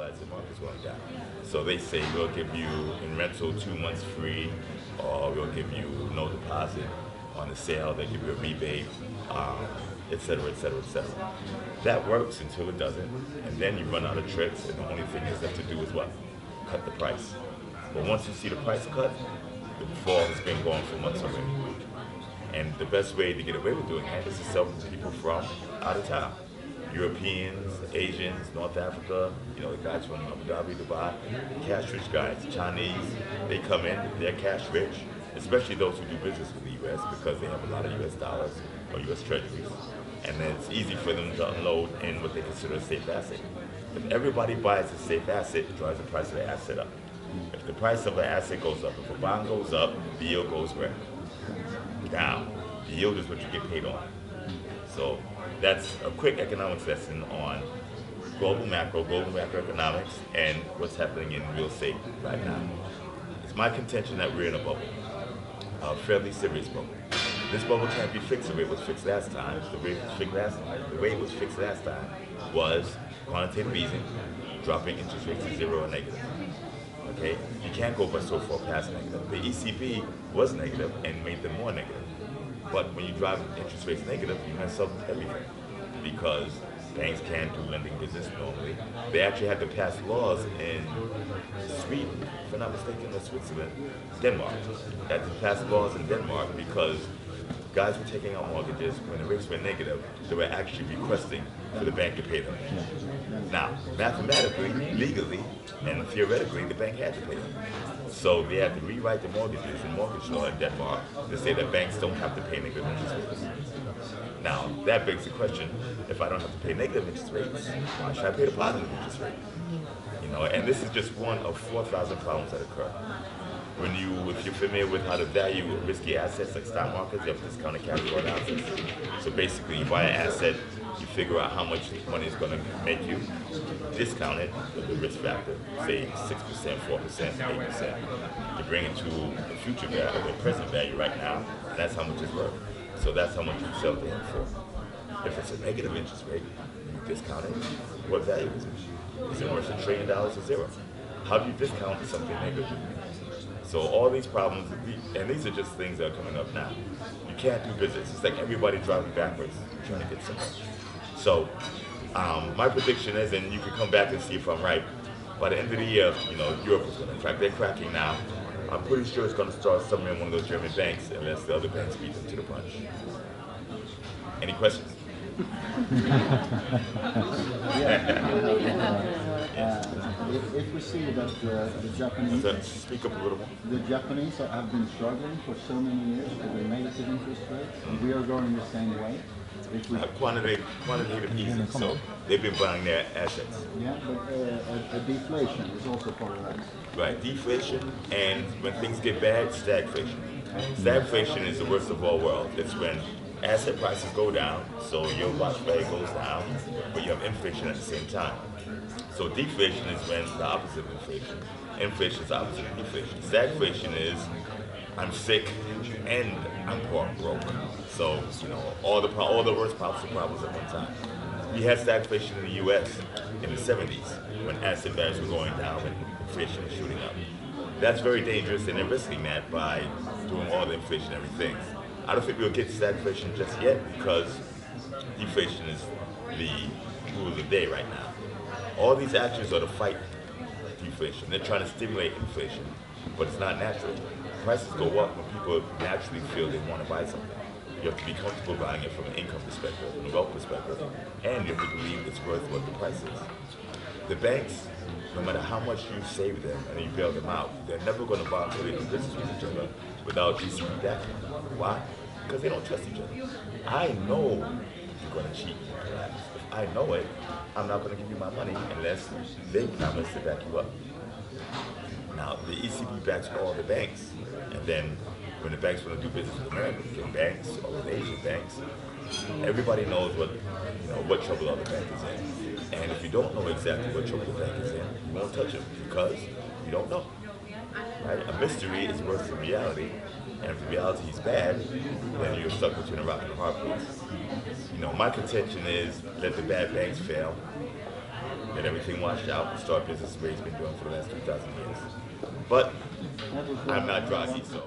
realize the market's going down. So they say we'll give you in rental 2 months free, or we'll give you no deposit on the sale. They give you a rebate, et cetera, et cetera, et cetera. That works until it doesn't, and then you run out of tricks, and the only thing is left to do is what? Cut the price. But once you see the price cut, the fall has been going for months already. And the best way to get away with doing that is to sell to people from out of town. Europeans, Asians, North Africa, the guys from Abu Dhabi, Dubai, cash rich guys, Chinese, they come in, they're cash rich, especially those who do business with the U.S. because they have a lot of U.S. dollars or U.S. treasuries. And then it's easy for them to unload in what they consider a safe asset. If everybody buys a safe asset, it drives the price of the asset up. If the price of the asset goes up, if a bond goes up, the yield goes where? Down. The yield is what you get paid on. So that's a quick economics lesson on global macroeconomics, and what's happening in real estate right now. It's my contention that we're in a bubble, a fairly serious bubble. This bubble can't be fixed the way it was fixed last time. The way it was fixed last time was quantitative easing, dropping interest rates to zero or negative. Okay, you can't go but so far past negative. The ECB was negative and made them more negative. But when you drive interest rates negative, you mess up everything because banks can't do lending business normally. They actually had to pass laws in Sweden, if I'm not mistaken, or Switzerland, Denmark. They had to pass laws in Denmark because guys were taking out mortgages when the rates were negative. They were actually requesting for the bank to pay them. Now, mathematically, legally, and theoretically, the bank had to pay them. So they had to rewrite the mortgages and mortgage law in Denmark to say that banks don't have to pay negative interest rates. Now, that begs the question, if I don't have to pay negative interest rates, why should I pay the positive interest rate? And this is just one of 4,000 problems that occur. If you're familiar with how to value risky assets like stock markets, you have discounted cash flow analysis. So basically, you buy an asset, you figure out how much money is going to make you, discount it with the risk factor, say 6%, 4%, 8%. You bring it to the future value, the present value right now, that's how much it's worth. So that's how much you sell to him for. If it's a negative interest rate, you discount it, what value is it? Is it worth $1 trillion or zero? How do you discount something negative? So all these problems, and these are just things that are coming up now. You can't do business. It's like everybody driving backwards trying to get somewhere. So my prediction is, and you can come back and see if I'm right, by the end of the year, Europe is going to crack. They're cracking now. I'm pretty sure it's going to start somewhere in one of those German banks unless the other banks beat them to the punch. Any questions? If we see that the Japanese, speak up a little more. The Japanese have been struggling for so many years with the negative interest rates, and we are going the same way. Quantitative easing, so they've been buying their assets. Yeah, but a deflation is also part of that. Right, deflation, and when things get bad, stagflation. Stagflation is the worst of all worlds. It's when asset prices go down, so your watch value goes down, but you have inflation at the same time. So deflation is when the opposite of inflation. Inflation is the opposite of deflation. Stagflation is I'm sick and I'm poor, broke. So all the worst possible problems at one time. We had stagflation in the U.S. in the 70s when asset values were going down and inflation was shooting up. That's very dangerous, and they're risking that by doing all the inflationary things. I don't think we'll get stagflation just yet because deflation is the rule of the day right now. All these actions are to fight deflation. They're trying to stimulate inflation, but it's not natural. Prices go up when people naturally feel they want to buy something. You have to be comfortable buying it from an income perspective, from a wealth perspective, and you have to believe it's worth what the price is. The banks, no matter how much you save them and you bail them out, they're never going to voluntarily do business with each other without ECB backing. Why? Because they don't trust each other. I know you're going to cheat and collapse. If I know it, I'm not going to give you my money unless they promise to back you up. Now, the ECB backs all the banks, and then when the banks want to do business with American banks or with Asian banks, everybody knows what trouble the other bank is in. And if you don't know exactly what trouble the bank is in, you won't touch it because you don't know. Right? A mystery is worse than reality, and if the reality is bad, then you're stuck between a rock and a hard place. My contention is let the bad banks fail, get everything washed out, and start business the way he's been doing for the last 2,000 years. But That was, I'm not one druggy, thing. so